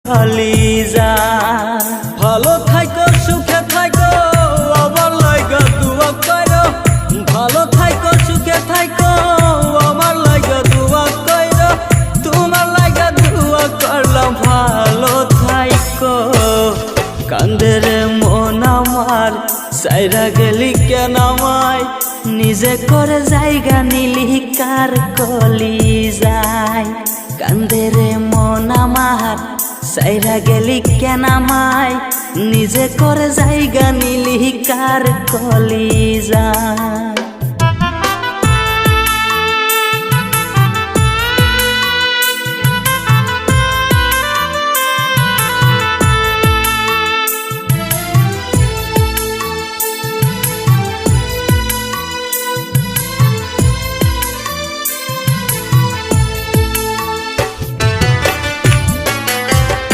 কলিজা ভালো থাইকো সুখে থাইকো আমার লাগা দুয়া কইরো ভালো থাইকো সুখে থাইকো আমার লাগা দুয়া কইরো তোমার লাগা দুয়া করলাম ভালো থাইকো কান্দে রে মন আমার সাইরা গেলি কেন আমায় নিজে করে জায়গা নিলি কার কলিজায় কান্দে রে মন আমার সাইরা গেলি কেন আমায় নিজে করে জায়গা নিলি কার কলিজায়।